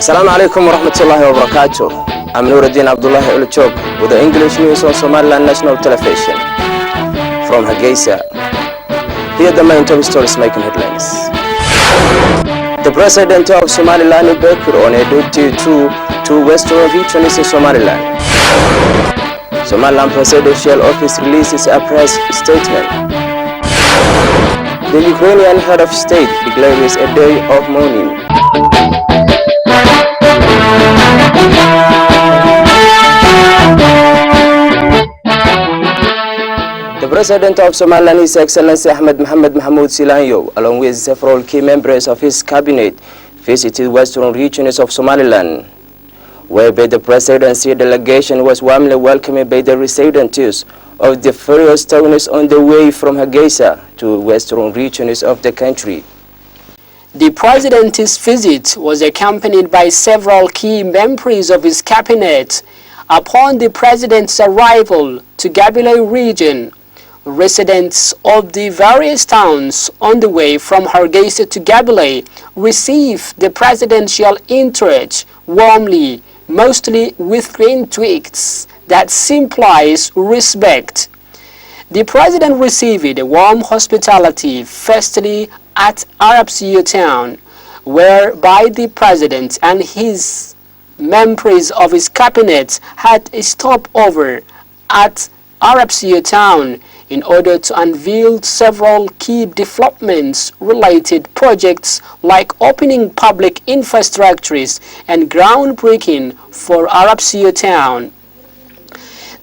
Assalamu alaikum warahmatullahi wabarakatuh. I'm Nuruddin Abdullah Uluchok with the English news on Somaliland National Television. From Hargeisa, here are the main top stories making headlines. The President of Somaliland, Bekir, on a duty to Western regions in Somaliland. Somaliland Presidential Office releases a press statement. The Ukrainian head of state declares a day of mourning. The President of Somaliland, His Excellency Ahmed Mohamed Mahmoud Silanyo, along with several key members of his cabinet, visited western regions of Somaliland, whereby the presidency delegation was warmly welcomed by the residents of the various towns on the way from Hargeisa to western regions of the country. The president's visit was accompanied by several key members of his cabinet. Upon the president's arrival to Gabile region, residents of the various towns on the way from Hargeisa to Gabile received the presidential entourage warmly, mostly with green twigs that symbolized respect. The president received a warm hospitality firstly at Arabsia town, whereby the president and his members of his cabinet had a stopover at Arabsia town in order to unveil several key developments related projects like opening public infrastructures and groundbreaking for Arabsia town.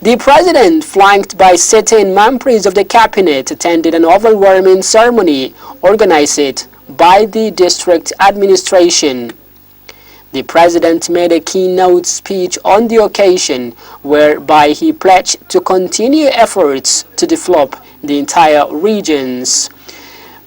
The president, flanked by certain members of the cabinet, attended an overwhelming ceremony organized by the district administration. The president made a keynote speech on the occasion, whereby he pledged to continue efforts to develop the entire regions.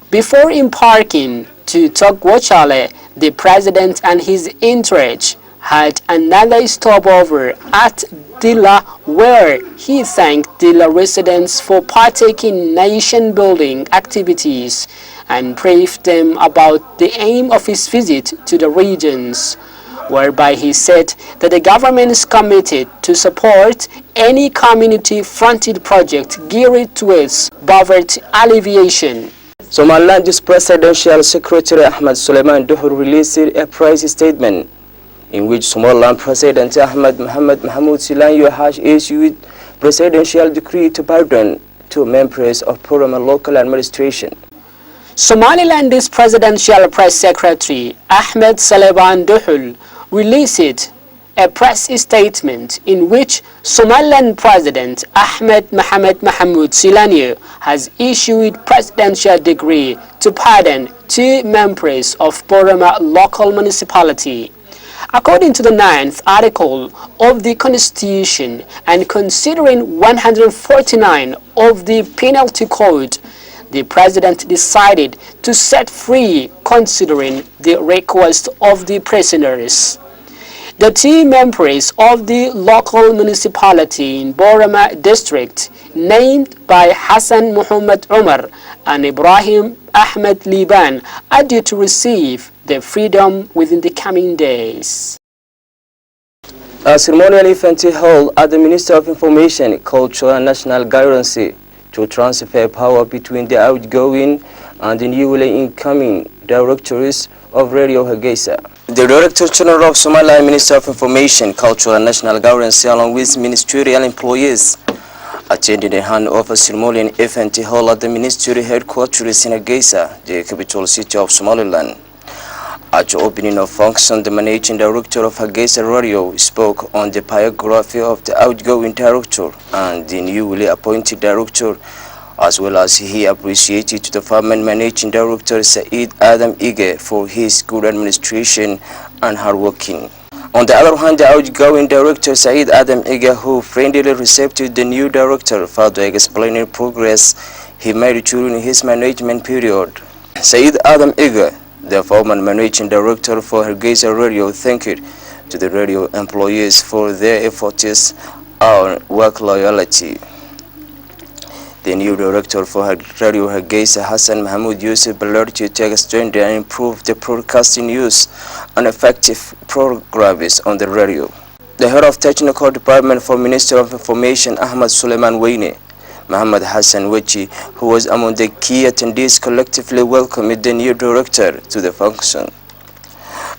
Before embarking to Togwachale, the president and his entourage had another stopover at Dila, where he thanked Dila residents for partaking in nation-building activities and briefed them about the aim of his visit to the regions, whereby he said that the government is committed to support any community-fronted project geared towards poverty alleviation. Somaliland's Presidential Secretary Ahmed Suleiman Duhur released a press statement in which Somaliland President Ahmed Mohamed Mahmoud Silanyo has issued presidential decree to pardon two members of Poroma local administration. Somaliland's Presidential Press Secretary Ahmed Suleiman Duhur released a press statement in which Somaliland President Ahmed Mohamed Mahmoud Silanyo has issued presidential decree to pardon two members of Poroma local municipality. According to the 9th article of the Constitution and considering 149 of the Penalty Code, the president decided to set free considering the request of the prisoners. The two members of the local municipality in Poroma district, named by Hassan Muhammad Umar and Ibrahim Ahmed Liban, are due to receive their freedom within the coming days. A ceremonial event held at the Ministry of Information, Culture and National Guidance to transfer power between the outgoing and the newly incoming directors of Radio Hargeisa. The Director General of Somaliland Ministry of Information, Culture and National Guidance, along with ministerial employees, attended a handover ceremonial event held at the ministry headquarters in Hargeisa, the capital city of Somaliland. At the opening of function, the Managing Director of Hargeisa Radio spoke on the biography of the outgoing director and the newly appointed director, as well as he appreciated the former Managing Director Saeed Adam Ige for his good administration and hard working. On the other hand, the outgoing director Saeed Adam Ige, who friendly received the new director, further explaining progress he made during his management period. Saeed Adam Ige, the former managing director for Hargeisa Radio, thanked to the radio employees for their efforts and work loyalty. The new director for Radio Hargeisa, Hassan Mahmoud Yusuf, alerted to extend and improve the broadcasting use and effective programs on the radio. The head of technical department for Ministry of Information, Ahmad Suleiman Waine, Muhammad Hassan Wechi, who was among the key attendees, collectively welcomed the new director to the function.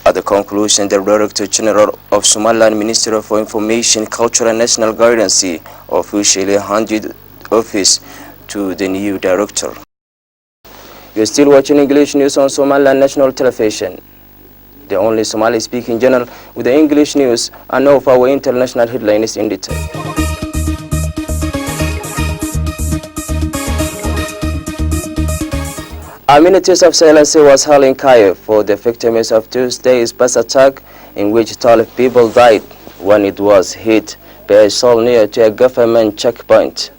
At the conclusion, the Director General of Somaliland Ministry of Information, Culture and National Guidance officially handed office to the new director. You're still watching English news on Somaliland National Television, the only Somali-speaking channel with the English news, and now for our international headlines in detail. A minute of silence was held in Kiev for the victims of Tuesday's bus attack, in which 12 people died when it was hit by a shell near to a government checkpoint.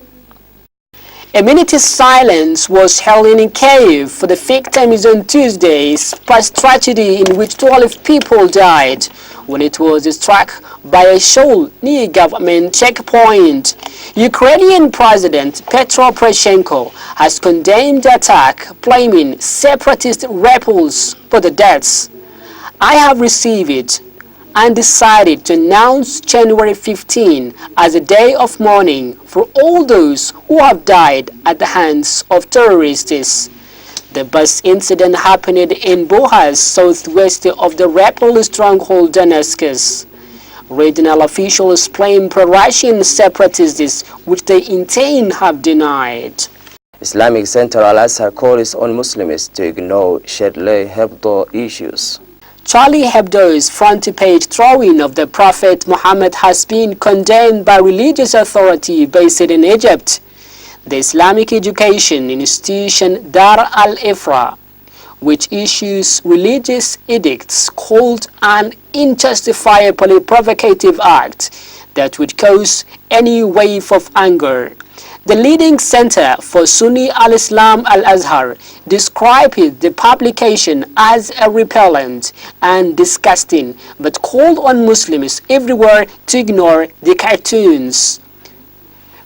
A minute's silence was held in Kiev for the victims on Tuesday's bus tragedy, in which 12 people died when it was struck by a shell near government checkpoint. Ukrainian President Petro Poroshenko has condemned the attack, blaming separatist rebels for the deaths. I have received it and decided to announce January 15 as a day of mourning for all those who have died at the hands of terrorists. The bus incident happened in Buhas, southwest of the rebel stronghold Damascus. Regional officials blame pro-Russian separatists, which they in turn have denied. Islamic Center Al-Azhar calls on Muslims to ignore Charlie Hebdo issues. Charlie Hebdo's front page drawing of the Prophet Muhammad has been condemned by religious authority based in Egypt. The Islamic education institution Dar al-Ifra, which issues religious edicts, called an unjustifiably provocative act that would cause any wave of anger. The leading center for Sunni al-Islam Al-Azhar described the publication as a repellent and disgusting, but called on Muslims everywhere to ignore the cartoons.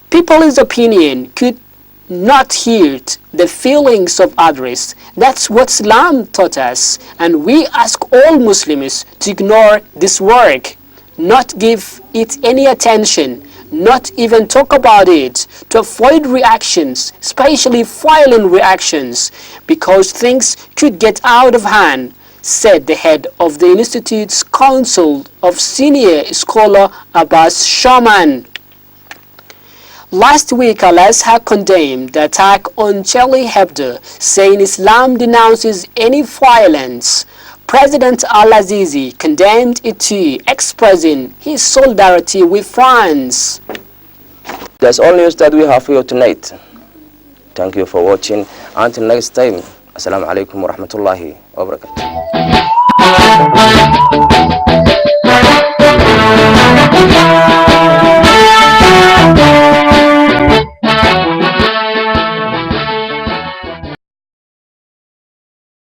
People's opinion could not hurt the feelings of others. That's what Islam taught us, and we ask all Muslims to ignore this work, not give it any attention, not even talk about it, to avoid reactions, especially violent reactions, because things could get out of hand, said the head of the Institute's Council of Senior Scholar Abbas Shaman. Last week, Al-Azhar condemned the attack on Charlie Hebdo, saying Islam denounces any violence. President Al-Azizi condemned it too, expressing his solidarity with France. That's all news that we have for you tonight. Thank you for watching. Until next time, Assalamu alaikum wa rahmatullahi wa barakatuh.